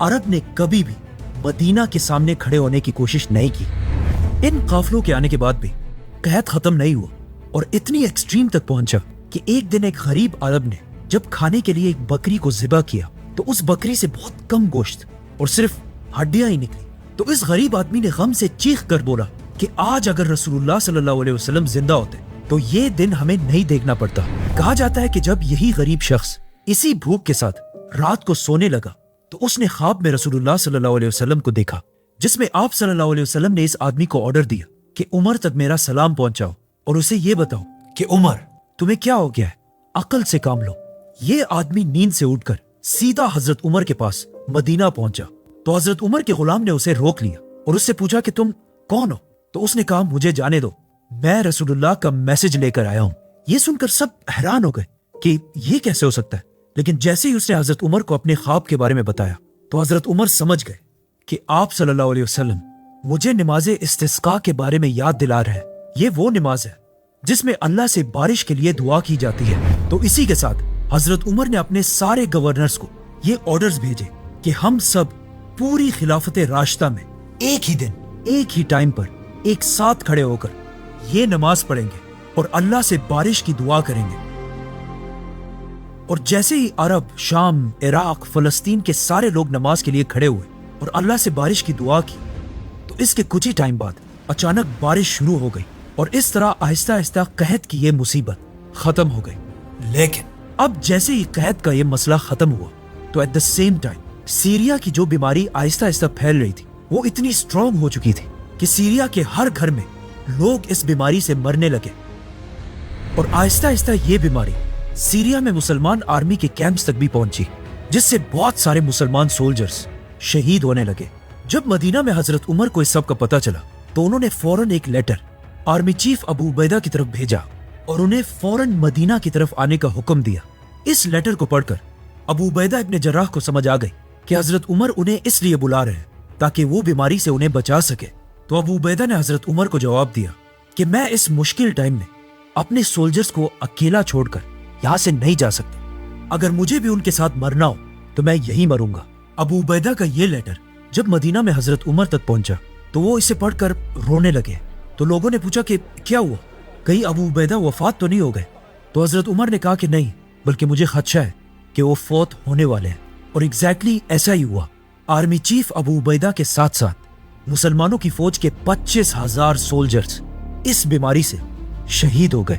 अरब ने कभी भी मदीना के सामने खड़े होने की कोशिश नहीं की। इन काफिलों के आने के बाद भी कहत खत्म नहीं हुआ और इतनी एक्सट्रीम तक पहुंचा कि एक दिन एक गरीब अरब ने जब खाने के लिए एक बकरी को ज़िबा किया तो उस बकरी से बहुत कम गोश्त और सिर्फ हड्डियां ही निकली। तो इस गरीब आदमी ने गम से चीख कर बोला कि आज अगर रसूलुल्लाह सल्लल्लाहु अलैहि वसल्लम जिंदा होते तो ये दिन हमें नहीं देखना पड़ता। कहा जाता है कि जब यही गरीब शख्स इसी भूख के साथ रात को सोने लगा तो उसने ख्वाब में रसूलुल्लाह सल्लल्लाहु अलैहि वसल्लम को देखा, जिसमें आप सल्लल्लाहु अलैहि वसल्लम ने इस आदमी को ऑर्डर दिया कि उमर तक मेरा सलाम पहुंचाओ और उसे ये बताओ कि उमर तुम्हें क्या हो गया है, अकल से काम लो। ये आदमी नींद से उठकर सीधा हजरत उमर के पास मदीना पहुंचा तो हजरत उमर के गुलाम ने उसे रोक लिया और उससे पूछा कि तुम कौन हो। तो उसने कहा मुझे जाने दो, मैं रसूलुल्लाह का मैसेज लेकर आया हूं। ये सुनकर सब हैरान हो गए कि ये कैसे हो सकता है, लेकिन जैसे ही उसने हजरत उमर को अपने ख्वाब के बारे में बताया तो हजरत उमर समझ गए कि आप सल्लल्लाहु अलैहि वसल्लम मुझे नमाज इस्तिस्का के बारे में याद दिला रहे हैं। ये वो नमाज है जिसमें अल्लाह से बारिश के लिए दुआ की जाती है। तो इसी के साथ हजरत उमर ने अपने सारे गवर्नर्स को ये ऑर्डर्स भेजे कि हम सब पूरी खिलाफत राशिदा में एक ही दिन एक ही टाइम पर एक साथ खड़े होकर ये नमाज पढ़ेंगे और अल्लाह से बारिश की दुआ करेंगे। और जैसे ही अरब, शाम, इराक, फलस्तीन के सारे लोग नमाज के लिए खड़े हुए और अल्लाह से बारिश की दुआ की तो इसके कुछ ही टाइम बाद अचानक बारिश शुरू हो गई और इस तरह आहिस्ता आहिस्ता कहत की ये मुसीबत खत्म हो गई। लेकिन अब जैसे ही कहत का ये मसला खत्म हुआ तो at the same time Syria की जो बीमारी आहिस्ता आहिस्ता फैल रही थी वो इतनी स्ट्रांग हो चुकी थी कि सीरिया के हर घर में लोग इस बीमारी से मरने लगे और आहिस्ता आहिस्ता ये बीमारी सीरिया में मुसलमान आर्मी के कैंप्स तक भी पहुंची, जिससे बहुत सारे मुसलमान सोल्जर्स शहीद होने लगे। जब मदीना में हजरत उमर को इस सब का पता चला तो उन्होंने फौरन एक letter army chief Abu Ubaida की तरफ भेजा और उन्हें फौरन मदीना की तरफ आने का हुक्म दिया। इस लेटर को पढ़कर अबू उबैदा इब्न जर्राह को समझ आ गई कि हजरत उमर उन्हें इसलिए बुला रहे हैं ताकि वो बीमारी से उन्हें बचा सके। तो अबू उबैदा ने हजरत उमर को जवाब दिया कि मैं इस मुश्किल टाइम में अपने सोल्जर्स को अकेला छोड़कर यहाँ से नहीं जा सकता। अगर मुझे भी उनके साथ मरना हो तो मैं यहीं मरूंगा। अबू उबैदा का ये लेटर जब मदीना में हजरत उमर तक पहुंचा तो वो इसे पढ़कर रोने लगे। तो लोगों ने पूछा कि क्या हुआ, कहीं अबू उबैदा वफात तो नहीं हो गए। तो हजरत उमर ने कहा कि नहीं, बल्कि मुझे खदशा है कि वो फौत होने वाले हैं। और एग्जैक्टली ऐसा ही हुआ। आर्मी चीफ अबू उबैदा के साथ साथ मुसलमानों की फौज के 25,000 सोल्जर्स इस बीमारी से शहीद हो गए।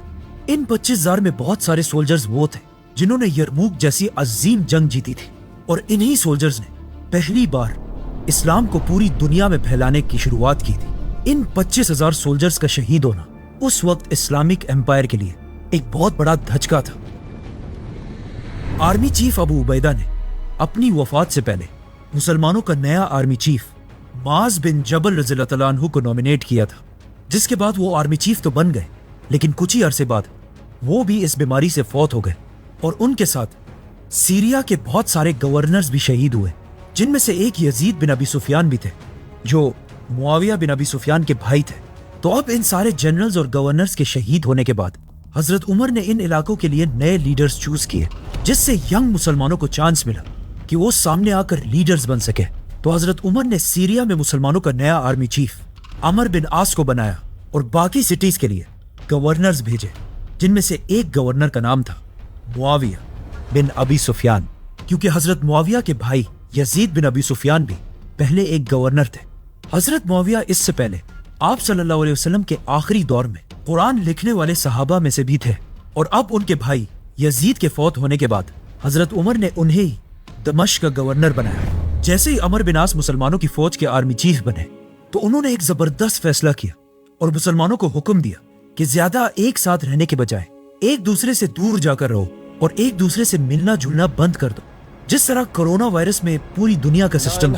इन 25,000 में बहुत सारे सोल्जर्स वो थे जिन्होंने यरमूक जैसी अजीम जंग जीती थी और इन्हीं सोल्जर्स ने पहली बार इस्लाम को पूरी दुनिया में फैलाने की शुरुआत की थी। इन 25,000 सोल्जर्स का शहीद होना उस वक्त इस्लामिक एम्पायर के लिए एक बहुत बड़ा धचका था। आर्मी चीफ अबू उबैदा ने अपनी वफात से पहले मुसलमानों का नया आर्मी चीफ माज बिन जबल रज़ियल्लाहु तआला अन्हु को नॉमिनेट किया था, जिसके बाद वो आर्मी चीफ तो बन गए, लेकिन कुछ ही अरसे बाद वो भी इस बीमारी से फौत हो गए और उनके साथ सीरिया के बहुत सारे गवर्नर्स भी शहीद हुए, जिनमें से एक यजीद बिन अबी सुफियान भी थे जो मुआविया बिन अबी सुफियान के भाई थे। तो अब इन सारे जनरल्स और गवर्नर्स के शहीद होने के बाद हजरत उमर ने इन इलाकों के लिए नए लीडर्स चूज किए, जिससे यंग मुसलमानों को चांस मिला कि वो सामने आकर लीडर्स बन सके। तो हजरत उमर ने सीरिया में मुसलमानों का नया आर्मी चीफ अमर बिन आस को बनाया और बाकी सिटीज के लिए गवर्नर्स भेजे, जिनमें से एक गवर्नर का नाम था मुआविया बिन अबी सुफियान, क्योंकि हजरत मुआविया के भाई यजीद बिन अबी सुफियान भी पहले एक गवर्नर थे। हजरत मुआविया इससे पहले आप सल्लल्लाहु अलैहि वसल्लम के आखिरी दौर में कुरान लिखने वाले सहाबा में से भी थे और अब उनके भाई यजीद के फौत होने के बाद हजरत उमर ने उन्हें ही दमिश्क का गवर्नर बनाया। जैसे ही अमर बिन आस मुसलमानों की फौज के आर्मी चीफ बने तो उन्होंने एक जबरदस्त फैसला किया और मुसलमानों को हुक्म दिया कि ज्यादा एक साथ रहने के बजाय एक दूसरे से दूर जाकर रहो और एक दूसरे से मिलना जुलना बंद कर दो, जिस तरह कोरोना वायरस में पूरी दुनिया का सिस्टम,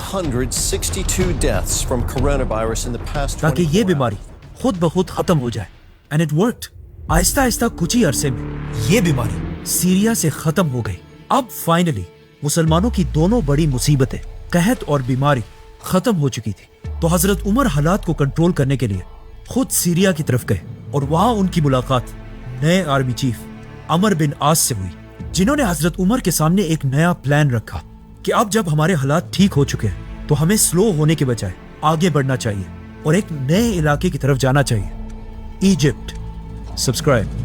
ताकि ये बीमारी खुद ब खुद खत्म हो जाए। And it worked. Aahista Aahista कुछ ही अरसे में ये बीमारी सीरिया से खत्म हो गई। अब फाइनली मुसलमानों की दोनों बड़ी मुसीबतें, कहत और बीमारी, खत्म हो चुकी थी। तो हजरत उमर हालात को कंट्रोल करने के लिए खुद सीरिया की तरफ गए और वहां उनकी मुलाकात नए आर्मी चीफ अमर बिन आस से हुई, जिन्होंने हजरत उमर के सामने एक नया प्लान रखा کہ अब जब हमारे हालात ठीक हो चुके हैं तो हमें स्लो होने के बजाय आगे बढ़ना चाहिए और एक नए इलाके की तरफ जाना चाहिए, इजिप्ट। सब्सक्राइब।